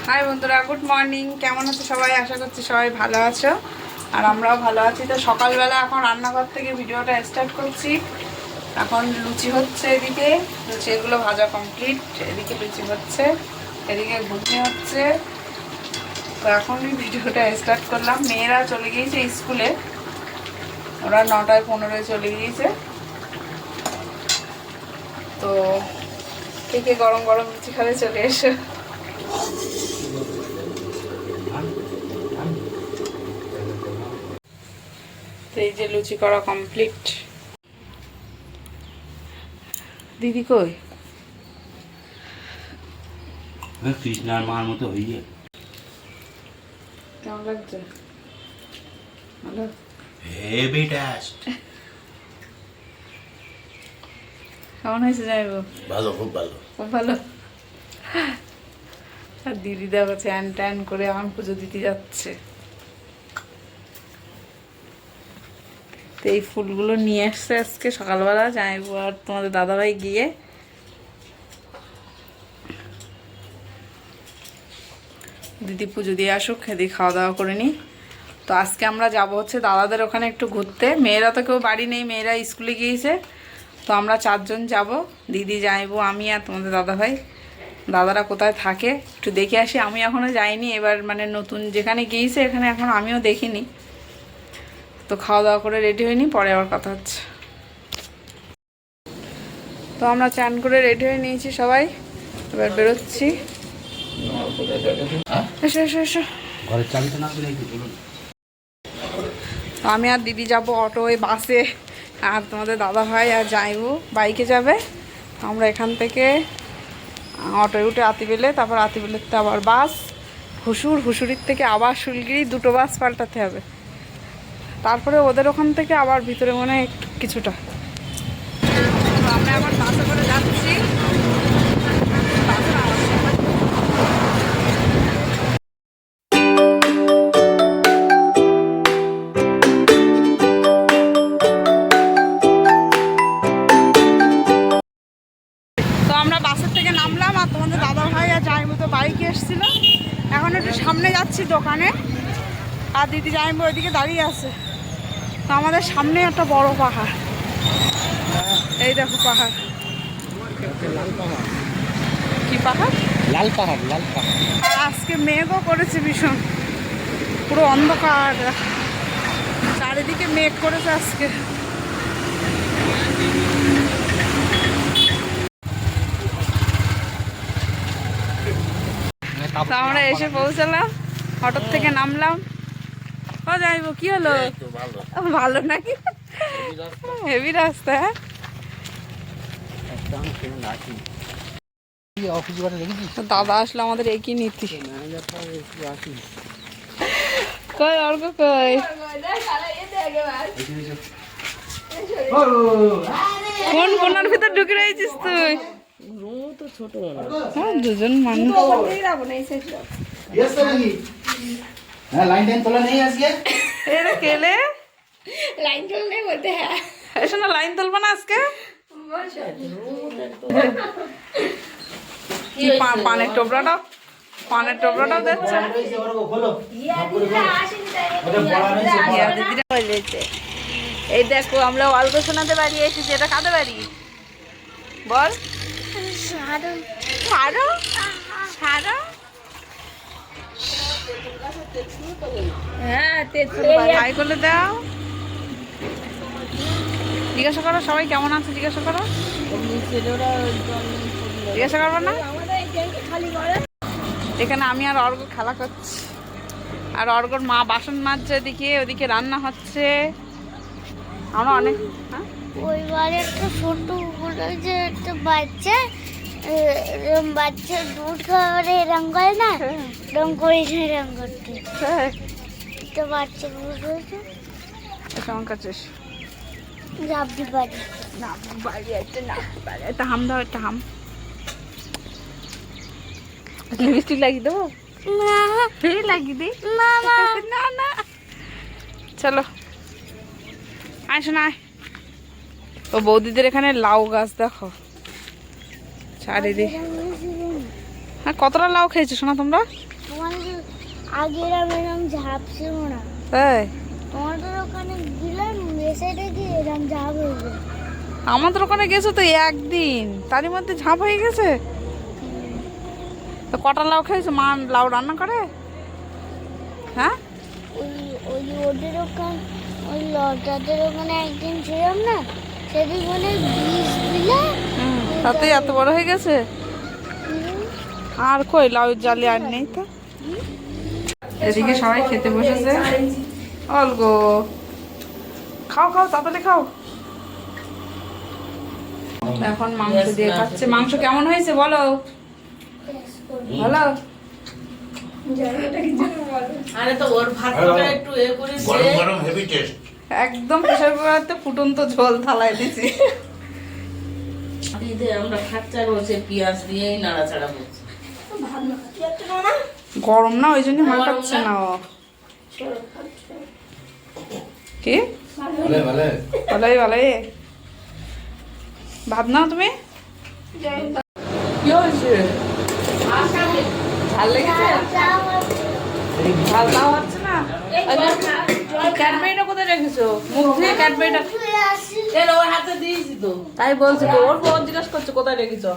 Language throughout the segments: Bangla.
হাই বন্ধুরা, গুড মর্নিং। কেমন আছো সবাই? আশা করছি সবাই ভালো আছো, আর আমরাও ভালো আছি। তো সকালবেলা এখন রান্নাঘর থেকে ভিডিওটা স্টার্ট করছি। এখন লুচি হচ্ছে, এদিকে লুচি এগুলো ভাজা কমপ্লিট, এদিকে লুচি হচ্ছে, এদিকে ঘুগনি হচ্ছে। তো এখনই ভিডিওটা স্টার্ট করলাম। মেয়েরা চলে গিয়েছে স্কুলে, ওরা 9:15 চলে গিয়েছে। তো কে গরম গরম লুচি খাবে চলে এসো। তো এই যে লুচি করা কমপ্লিট। দিদি কই? কৃষ্ণার মার মতো হয়ে কেমন লাগছে? ভালো, হেভি টেস্ট। কেমন হয়েছে যাইবো? ভালো, খুব ভালো, খুব ভালো। আর দিদি দেখো চ্যান ট্যান করে এখন পুজো দিতে যাচ্ছে। তো এই ফুলগুলো নিয়ে আসছে আজকে সকালবেলা যাইবো আর তোমাদের দাদাভাই গিয়ে। দিদি পুজো দিয়ে আসুক, এদিকে খাওয়া দাওয়া করে নিই। তো আজকে আমরা যাব হচ্ছে দাদাদের ওখানে একটু ঘুরতে। মেয়েরা তো কেউ বাড়ি নেই, মেয়েরা স্কুলে গিয়েছে। তো আমরা 4 জন যাব, দিদি যাইবো, আমি আর তোমাদের দাদাভাই। দাদারা কোথায় থাকে একটু দেখে আসি। আমি এখনও যাইনি, এবার মানে নতুন যেখানে গিয়েছে এখানে এখন আমিও দেখিনি। তো খাওয়া দাওয়া করে রেডি হয়নি, পরে আবার কথা হচ্ছে। তো আমরা চান করে রেডি হয়ে নিয়েছি সবাই, এবার বেরোচ্ছি। এসো এসো এসো। ঘরের চাবিটা না দিলে বলুন। তো আমি আর দিদি যাব অটোয়, বাসে, আর তোমাদের দাদা ভাই আর যাইবো বাইকে যাবে। আমরা এখান থেকে অটোয় উঠে আতিবেলে, তারপর আতিবেলেতে আবার বাস, হুসুরির থেকে আবার শিলিগুড়ি, 2টো বাস পাল্টাতে হবে। তারপরে ওদের ওখান থেকে আবার ভিতরে মনে হয় একটু কিছুটা। তো আমরা আবার বাসে করে যাচ্ছি। তো আমরা বাসের থেকে নামলাম, আর তোমাদের দাদা ভাই আর যাইবো তো বাইকে এসেছিল। এখন একটু সামনে যাচ্ছি দোকানে, আর দিদি যাইবো ওইদিকে দাঁড়িয়ে আছে। তো আমাদের সামনে একটা বড় পাহাড়, এই দেখো পাহাড়। কি পাহাড়? লাল পাহাড়, লাল পাহাড়। আর আজকে মেঘও করেছে ভীষণ, পুরো অন্ধকার, চারিদিকে মেঘ করেছে আজকে। তো আমরা এসে পৌঁছালাম, অটোর থেকে নামলাম। ও যাইবো, কি হলো? ভালো নাকি? হেভি রাস্তা। হ্যাঁ, দাদা আসলে আমাদের একই নীতি। কই অর্ক কই? কোন কোনার ভিতর ঢুকে রয়েছিস তুই? হ্যাঁ, 2জন মানুষ। এরা কেলে লাইন তুলবে বলতে? হ্যাঁ, এসো না, লাইন তুলবো না আজকে। কি পানের টোবরাটাও দেখছে। এই দেখো, আমরা অল্প শোনাতে বাড়ি এসেছি। এটা কাদের বাড়ি বল? হ্যাঁ, হাই করলে দাও। জিজ্ঞাসা করো সবাই কেমন আছে, জিজ্ঞাসা করো। জিজ্ঞাসা করবো না? এখানে আমি আর অর্ঘ খেলা করছি, আর অর্ঘর মা বাসন মাজছে, এদিকে ওদিকে রান্না হচ্ছে। আমরা অনেক ওই বাড়ি একটা ছোট যে একটা বাচ্চা দুধ খাওয়ারে রং করে না, রং করেছে, রং করতে তো বাচ্চা দুধ হয়েছে। কাছে রাবড়ি বাড়ি, বাড়ি একটা না, একটা হাম দাও, একটা হাম। লিপস্টিক লাগিয়ে দেবো? না লাগিয়ে দিই না না না। চলো আসো না। ও বৌদিদের এখানে লাউ গাছ দেখো চারিদিকে। হ্যাঁ, কতটা লাউ খেয়েছো শোনা তোমরা? তোমাদের আগে এরম ঝাঁপছিল না, তাই তোমাদের ওখানে গেলাম এসে দেখি এরম ঝাঁপ হয়েছে। আমাদের ওখানে গেছো তো একদিন, তারই মধ্যে ঝাঁপ হয়ে গেছে। তো কটা লাউ খেয়েছো? মা লাউ রান্না করে? হ্যাঁ, ওই ওই ওদের ওখানে ওই লতাদের ওখানে একদিন ছিলাম না, সেদিন মানে বীজ দিলে তাতেই এত বড় হয়ে গেছে। আর কই লাউ জালি আর নেই তো। এদিকে সবাই খেতে বসেছে। অলগো খাও খাও, তাড়াতাড়ি খাও। এখন মাংস দিয়ে খাচ্ছে। মাংস কেমন হয়েছে বলো? ভালো। আরে তো ওর ভাতটা একটু এ করে গরম গরম হেভি টেস্ট। একদম প্রেসার কুকারতে ফুটন্ত ঝোল থালায় দিছি। দিদি আমরা খাচ্চা রয়েছে পেঁয়াজ দিয়েই নাড়াচাড়া করছি। গরম না, ওই জন্য মাখাচ্ছে না ও। কি ভালো ভালো। ভালোই ভালোই। ভাত নাও তুমি। কি হয়েছে? ঝাল লেগেছে? ঝাল নাও হচ্ছে না। ক্যাডবেরিটা কোথায় রেখেছো? মুখ দিয়ে ক্যাডবেরিটা। এর ওর হাতে দিয়েছি তো। তাই বলছি তো, ওর বোন জিজ্ঞাসা করছে কোথায় রেখেছো।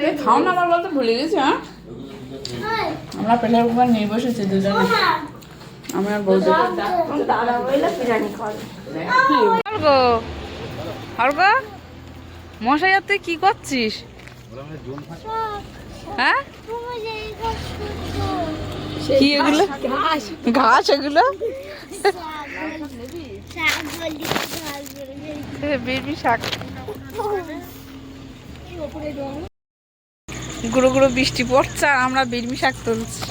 এই খাও না, আমার বলতে ভুলে গেছি। হ্যাঁ, আমরা প্রেসার কুকার নিয়ে বসেছি দুজনে, আমি আর বলছি। অর্গ, মশাই আর তুই কি করছিস? হ্যাঁ, কি এগুলো? ঘাস এগুলো? বেবি শাক। গুঁড়ো গুঁড়ো বৃষ্টি পড়ছে আর আমরা বেবি শাক তুলছি।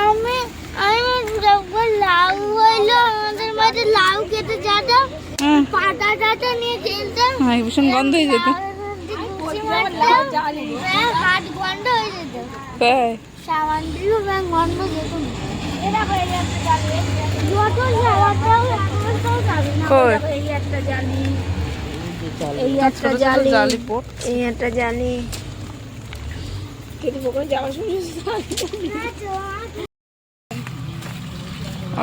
আমি যখন লাউ হইলো আমাদের মাঝে লাউ খেতে যেতাম, পাতা টাটা নিয়ে খেলতাম। হ্যাঁ, ভীষণ গন্ধ হয়ে যেত। হাত গন্ধ হয়ে যেত, তাই সাবান দিলেও গন্ধ যেত না। যত সাবানটাও যাবে না। কই? এই একটা জালি, এই ছোট একটা ছোট জালি, জালি পড়ছে। এই একটা জালি।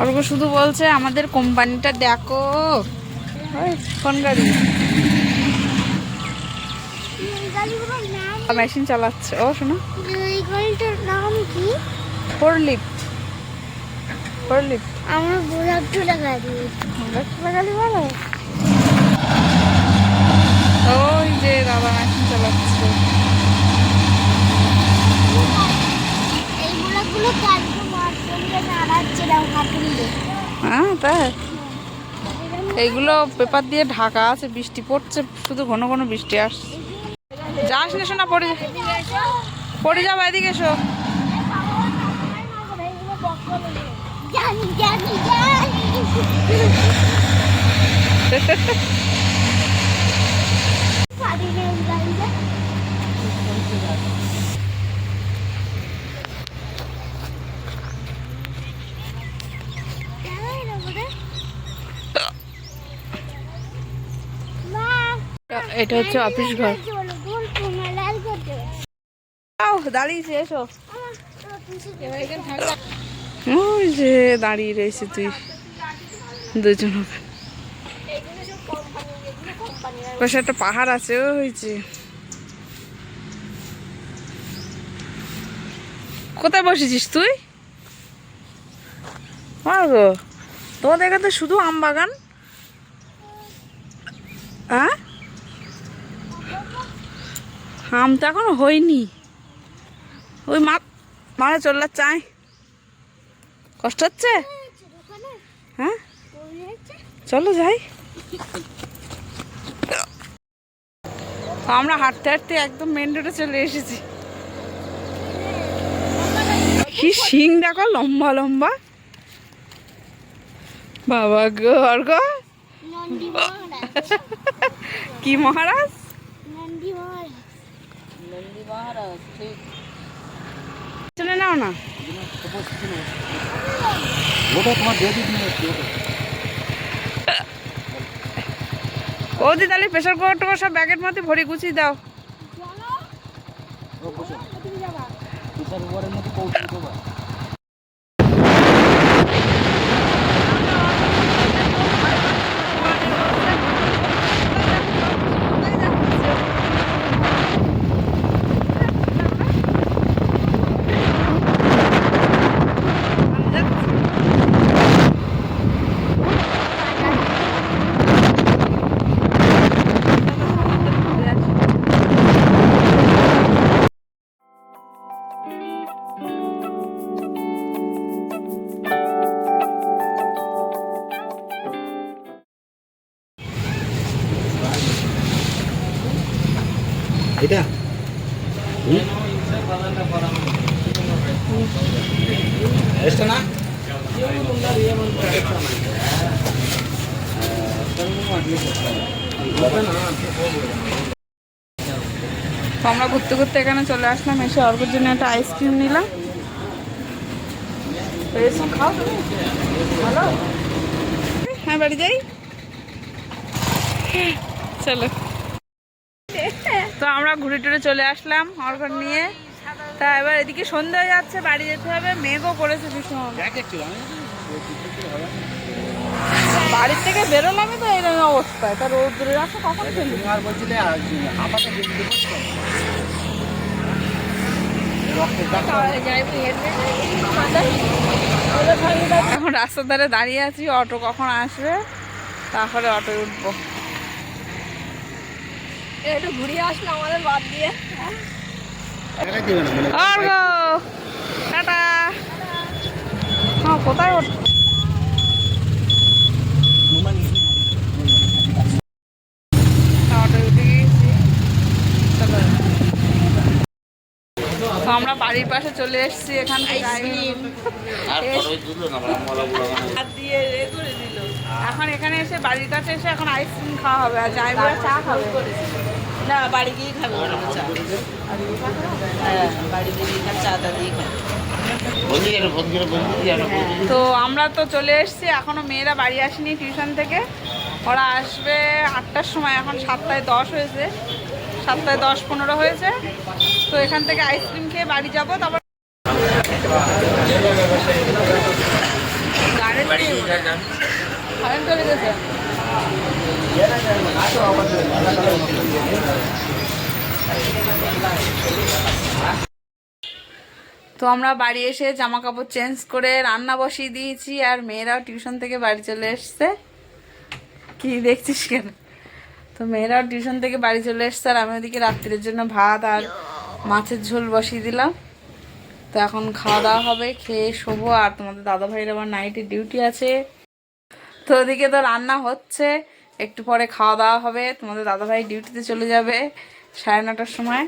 অর্গ শুধু বলছে আমাদের কোম্পানিটা দেখো। ওই কোন গাড়ি? মেশিন চালাচ্ছে। ও শোনো, এই গাড়িটার নাম কি? ফোরলিফট। ফোরলিফট আমার বোঝার ছোটা গাড়ি। গাড়ি ভালো। ওই যে দাদা মেশিন চালাচ্ছে। এই বোঝাগুলো কালকে মাঠে নাড়াচ্ছে না কাটুলে। হ্যাঁ, তাই এইগুলো পেপার দিয়ে ঢাকা আছে। বৃষ্টি পড়ছে, শুধু ঘন ঘন বৃষ্টি আসছে। যাস না শোনা, পড়ে যাবো। এদিকে এসো। জানি জানি জানি। পারি না এই গাড়িটা। এটা হচ্ছে অফিস ঘর। দাঁড়িয়েছে, এসো। ওই যে দাঁড়িয়ে রয়েছে তুই দুজন। পাশে একটা পাহাড় আছে, ওই যে। কোথায় বসেছিস তুই? গো, তোমাদের এখানে শুধু আম বাগান। হ্যাঁ, আম তো এখনো হয়নি। ওই মারা চললা চাই, কষ্ট হচ্ছে। হ্যাঁ, চলো যাই। আমরা হাঁটতে হাঁটতে একদম মেন রোডে চলে এসেছি। কি শিং দেখো, লম্বা লম্বা। বাবা গো, অর্গ কি মহারাজ? চলে নাও না ও দি তাহলে প্রেশার কুকার সব ব্যাগের মধ্যে ভরে গুছিয়ে দাও। এটা এটা না তো আমরা ঘুরতে ঘুরতে এখানে চলে আসলাম, এসে অর্ঘের জন্য একটা আইসক্রিম নিলাম। তো এসব খাও তুমি ভালো। হ্যাঁ বাড়ি যাই চলো। তো আমরা ঘুরে টুরে চলে আসলাম অর্ঘর নিয়ে। তা এবার এদিকে সন্ধ্যা হয়ে যাচ্ছে, বাড়ি যেতে হবে, মেঘও করেছে ভীষণ। বাড়ির থেকে বেরোলামই তো এরকম অবস্থায়, তা রোদ্রে আসো কখন ফেলি। এখন রাস্তার ধারে দাঁড়িয়ে আছি, অটো কখন আসবে তারপরে অটো উঠবো। একটু ঘুরিয়ে আসলো আমাদের বাদ দিয়ে। টাটা। হ্যাঁ কোথায় অটো উঠে গিয়েছি। চলো তো আমরা বাড়ির পাশে চলে এসেছি, এখান থেকে এখন এখানে এসে বাড়ির কাছে এসে এখন আইসক্রিম খাওয়া হবে আর যাই বলে চা খাবে। না বাড়ি গিয়ে খাবে চা। হ্যাঁ বাড়ি গিয়ে চা দিয়ে খাবে। তো আমরা তো চলে এসেছি, এখনো মেয়েরা বাড়ি আসেনি টিউশন থেকে, ওরা আসবে 8টার সময়, এখন 7:10 হয়েছে, 7:10-15 হয়েছে। তো এখান থেকে আইসক্রিম খেয়ে বাড়ি যাবো, তারপর কারেন্ট চলে গেছে। তো আমরা বাড়ি এসে জামা কাপড় চেঞ্জ করে রান্না বসিয়ে দিয়েছি, আর মেয়েরাও টিউশন থেকে বাড়ি চলে এসছে। কি দেখছিস কেন? তো মেয়েরাও টিউশন থেকে বাড়ি চলে এসছে, আর আমি ওদিকে রাত্রির জন্য ভাত আর মাছের ঝোল বসিয়ে দিলাম। তো এখন খাওয়া দাওয়া হবে, খেয়ে শোবো। আর তোমাদের দাদাভাইয়ের আবার নাইটে ডিউটি আছে, তো ওদিকে তো রান্না হচ্ছে, একটু পরে খাওয়া দাওয়া হবে। তোমাদের দাদাভাই ডিউটিতে চলে যাবে 9:30টার সময়।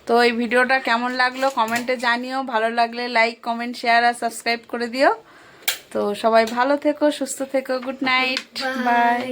তো এই ভিডিওটা কেমন লাগলো কমেন্টে জানিও, ভালো লাগলে লাইক কমেন্ট শেয়ার আর সাবস্ক্রাইব করে দিও। তো সবাই ভালো থেকো, সুস্থ থেকো, গুড নাইট, বাই।